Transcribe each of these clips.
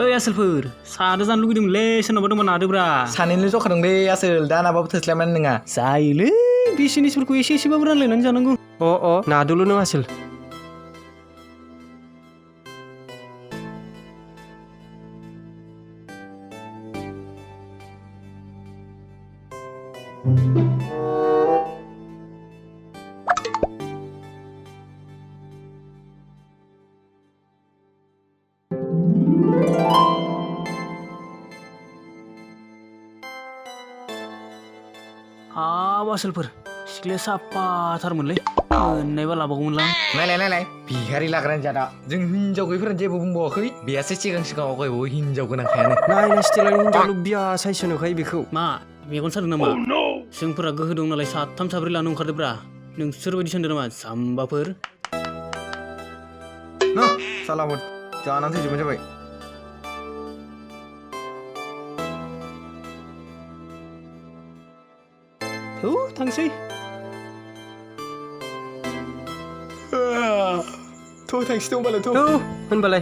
ओइ आसोलफोर सादो जानो लुगैदोंमोनलै सोरनावबा दंबा नादोब्रा सानैनिल' जखा दंलै आसोल दा नाबाबो थोस्लायमानो नङा जायोलै बिसिनिसफोरखौ एसे एसेबाबो रानलायनानै जानांगौ नादोल' नों आसोल आसोलफोर सिख्लाया साफाथारमोनलै मोननायबा लाबावगौमोनलां नायलाय बिहारि लाग्रायानो जादा जों हिनजाव गैयैफोरानो जेबो बुंबावाखै बेयासो सिगाङाव गयबो हिनजाव गोनांखायानो नायना स्टेलानि हिनजावल' बिया साइस नुखायो बेखौ मा मेगन सादों नामा जोंफोरा गोहो दं नालाय साथाम साब्रै लानो ओंखारदोब्रा नोंसोर बायदि सानदों नामा जाम्बाफोर सालाबत जानानै थैजोबबाय जाबाय थांसै थांसै होनबालाय होनबालाय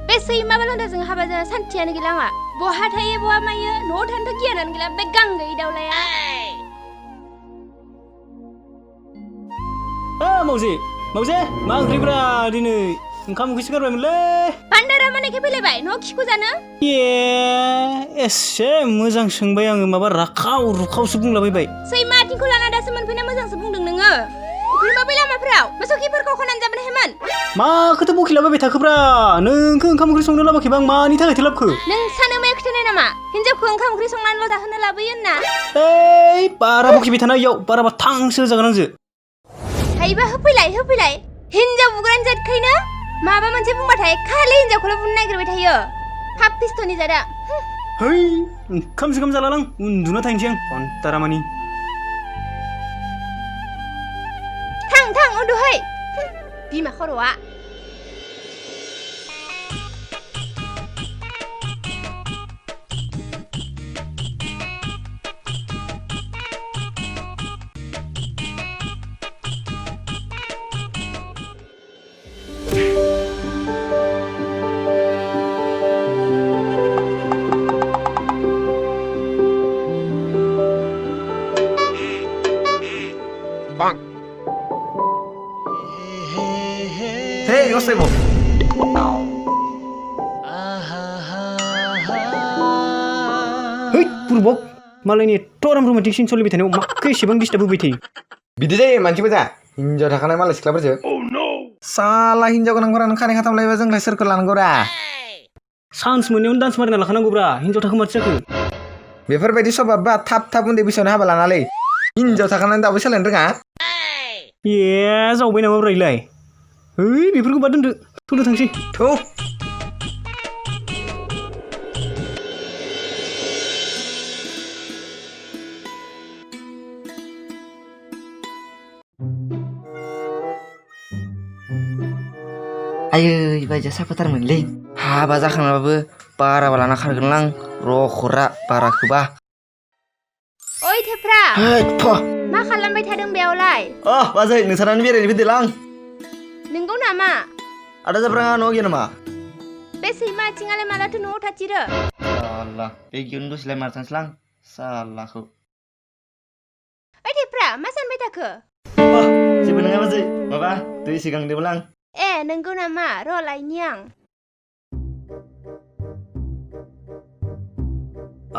बे सैमा बालन्दाजों हाबा जाना सान्थियानो गैला मा बहा थायो बहा मायो न'आव थानोथ' गियानानो गैला बे गां गैयै दावलाया मावजे मा ओंख्रिब्रा दिनै ओंखाम ओंख्रिसो गारबायमोनलै बान्दारा मानेखे फैलायबाय न' खिखौ जानो एसे मोजां सोंबाय आङो माबा राखाव रुखावसो बुंलाबायबाय सैमा आथिंखौ लाना दासो मोनफैना मोजांसो बुंदों नोङो उखैबा बै लामाफोराव मोसौ खिफोरखौ खननानै जाबोनो हायोमोन माखौथो बखिलाबायबाय थाखोब्रा नोंखौ ओंखाम ओंख्रि संनो लाबाखैबा आं मानि थाखायथो लाबखो नों सानो माया खोथानाय नामा हिनजावखौ ओंखाम ओंख्रि संनानैल' जाहोनो लाबोयो होनना बारा बखिबाय थाना इयाव बाराबा थांसो जागोन आंजो हायोबा होफैलाय हिनजाव बुग्रानि जादखायनो माबा मोनसे बुंबाथाय खालि हिनजावखौल' बुंनो नागिरबाय थायो हाफ पिस्तनि जादा ओंखाम सोखाम जालालां उन्दुना थांसै आं घन्टारामानि थां उन्दुहै बिमा खर'आ Hei, gostai mo. Hei, burbok. Malayni toram romantic scene soलिबाय थानायाव माखौ एसेबां डिस्टार्ब होबाय थायो बिदि जायो मानसिफोरा हिनजाव थाखानाय मालाय सिख्लाफोरजों साला हिनजाव गोनांफोरानो खानै खाथाम लायोबा जोंलाय सोरखौ लानांगौरा चान्स मोननायावनो डान्स मारिना लाखानांगौब्रा हिनजाव थाखो माथो जाखो बेफोरबायदि सभाबा थाब उन्दै बैसोआवनो हाबा लानालै हिनजाव थाखानानै दाबो सोलायनो रोङा जावबाय नामा ब्रायलाय बेफोरखौ बाद दोनदो थौदो थांसै आयै बायदिया साफाथारमोनलै हाबा जाखांनाबाबो बाराबा लाना खारगोनलां रखरा बाराखोबा ओइ थेफ्रा मा खालामबाय थादों बेयावलाय बाजै नोंसानानो बेरायनो फैदोलां नोंगौ नामा आदा जाब्राङा न'आव गैया नामा बे सैमा आथिङालाय मालाथो न'आव थाथिरो साला बे गियावनो दसेलाय मार थांसैलां सालाखौ ओइ थेफ्रा मा सानबाय थाखो जेबो नङा बाजै माबा दै सिगांदोंमोन आं नोंगौ नामा र' लायनि आं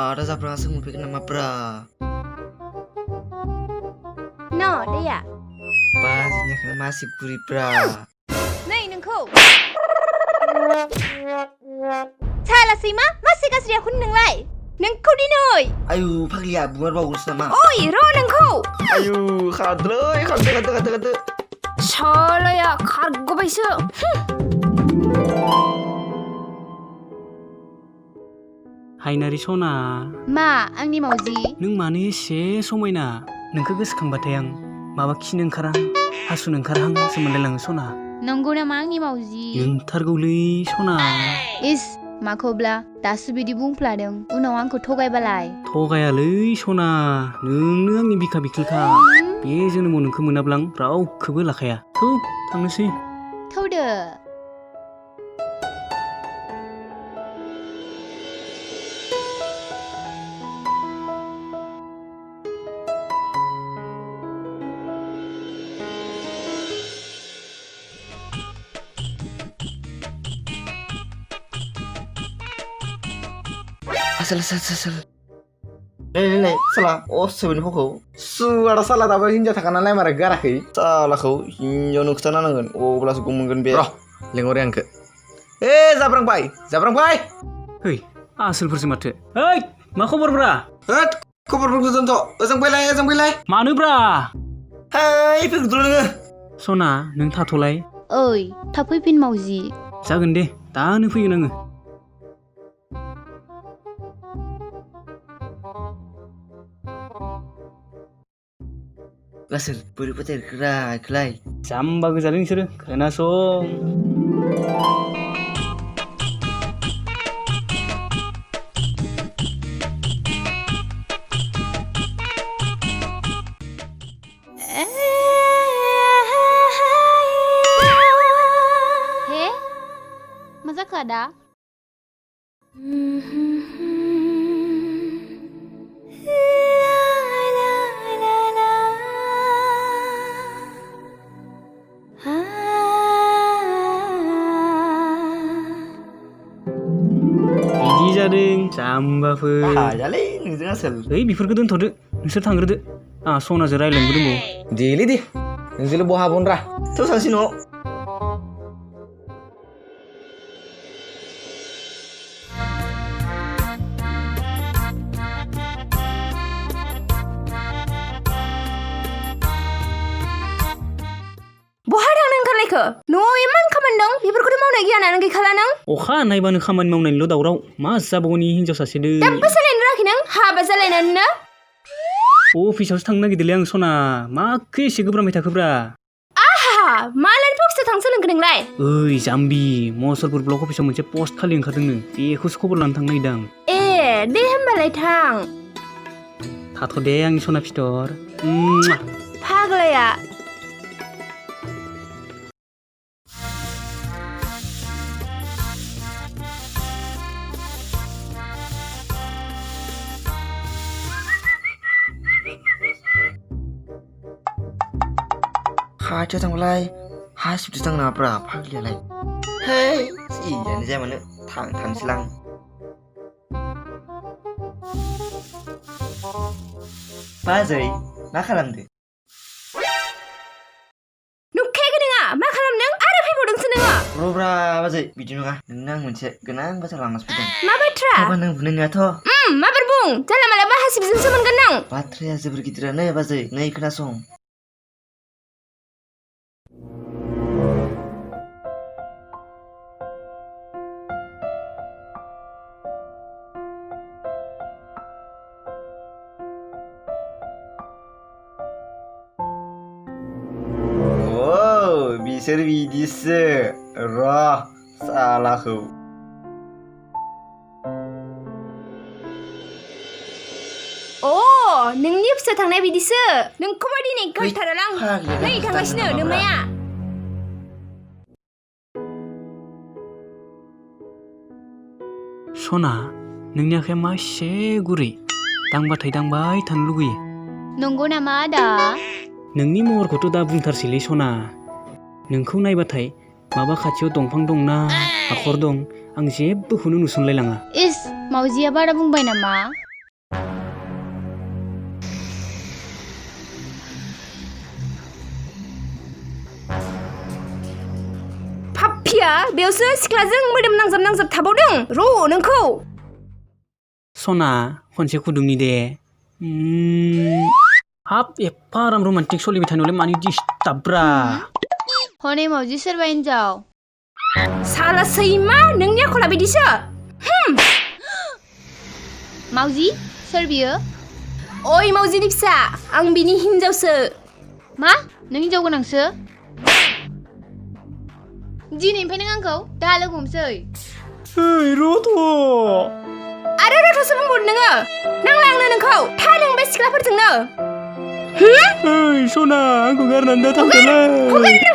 आदा जाब्राङासो मोनफैगोन नामा ब्रा दैया बाजिनिखौनो मासि गुरिब्रा नै नोंखौ साला सैमा मासे गाज्रि आखुनि नोंलाय नोंखौ दिनै आयु फाग्लिया बुंगार बावगोनसो नामा ओइ र' नोंखौ आयु खारदो सालाया खारगबायसो हायनारि सना मा आंनि मावजि नों मानो एसे समायना नोंखौ गोसोखांबाथाय आं माबा खिनो ओंखारहां हासुनो ओंखारहांसो मोनलायलाङो सना नंगौ नामा आंनि मावजि नोंथारगौलै सना इस माखौब्ला दासो बिदि बुंफ्लादों उनाव आंखौ थगायबालाय थगायालै सना नोंनो आंनि बिखा बिखिलखा बे जोनोमाव नोंखौ मोनाब्ला आं रावखौबो लाखाया थौ थांनोसै थौदो Asal. Lai, salah. Oh, sebenarnya kok. सुवादा साला दाबो हिन्जाव थाखानालाय मारै गाराखै Salahku, hinjau nuk sana nangan. Oh, belas gue mungkin biar. र लेंहरो आंखो जाब्रां भाई है आसोलफोरसो माथो ओइ मा खबरब्रा होद खबरफोरखौ दोनथ' ओजों फैलाय मानोब्रा हाय फैग्रोदोल' नोङो सना नों थाथ'लाय ओइ थाब फैफिन मावजि जागोन दे दानो फैगोन आङो Gasel, beri petir kelai. जाम्बा गोजालै नोंसोरो खोनासं हे मा जाखो आदा बिदि जादों जाम्बाफोर Hayalah, nunggu gasel. ओइ बेफोरखौ दोनथ'दो नोंसोर थांग्रोदो आंहा सनाजों रायज्लायनोबो दंबावो देलै दे नोंजोंल' बहा बनरा Tuh sanksi no. बहा थांनो ओंखारलायखो न'आव इमान खामानि दं बेफोरखौथ' मावनो गियानानो गैखाला नों अखा नायबानो खामानि मावनायनिल' दावराव मा जाबावगोन हिनजाव सासेदो दाबो सालायनो रोङाखै नों हाबा जालायनानैनो अफिसावसो थांनो नागिरदोंलै आं सना माखो एसे गोब्राबबाय थाखोब्रा आहा मालानि अफिसाव थांनो सोलोंखो नोंलाय ओइ जाम्बि मसलपुर ब्लक अफिसाव मोनसे पस्ट खालि ओंखारदोंनो बेखौसो खबर लानो थांनो नागिरदों आं ए दे होमबालाय थां थाथ' दे आंनि सना फिथर फाग्लाया Kacau tanggalai. Hasib di tanggal berapa kali Hei, iya nih saya mana tang silang. Bazai, मा खालामदो? नुखायाखै नोङा मा खालामदों आरो फैबावदोंसो नोङो Robra bazai, बिदि नङा नोंनो आं मोनसे गोनां बाथ्रा लानासो फैदों मा बाथ्रा Apa नों बुंनो नङाथ' माबोरै बुं जानला मालाबा हासिबजोंसो मोनगोन नों बाथ्राया जोबोर गिदिरानो बाजै नै खोनासं बिसोर बिदिसो र सालाखौ नोंनि फिसा थांनाय बिदिसो नोंखौबा दिनै गारथारालां नै थांगासिनो नोमाया सना नोंनि आखाया मा एसे गुरै दांबाथाय दांबाय थानो लुगैयो नंगौ नामा आदा नोंनि महरखौथ' दा बुंथारसैलै सना नोंखौ नायबाथाय माबा खाथियाव दंफां दंना हाखर दं आं जेबोखौनो नुसनलायलाङा इस मावजिया बारा बुंबाय नामा पाप्पिया बेयावसो सिख्लाजों मोदोम नांजाब थाबावदों र' नोंखौ सना खनसे खुदुंनि दे हाब एफा आराम रमान्टिक सोलिबाय थानायावलाय मानि डिस्टार्बब्रा हनै मावजि सोरबा हिनजाव साला सैमा नोंनि आखला बिदिसो मावजि सोर बियो ओइ मावजिनि फिसा आं बिनि हिनजावसो मा नों हिनजाव गोनांसो दिनैनिफ्राय नों आंखौ दा लोगो हमसै ओइ रथ' आरो रथ'सो बुंबावदो नोङो नांला आंनो नोंखौ था नों बे सिख्लाफोरजोंनो ओइ सना आंखौ गारनानै दा थांथारलै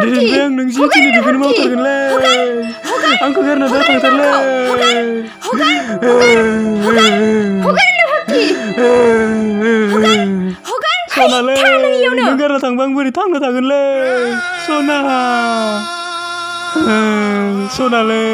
दिनैनिफ्राय आं नों जि थिनो बेखौनो मावथारगोनलै आंखौ गारनानै दा थांथारलै सनालै नों गारना थांबा आं बोरै थांना थागोनलै सना सनालै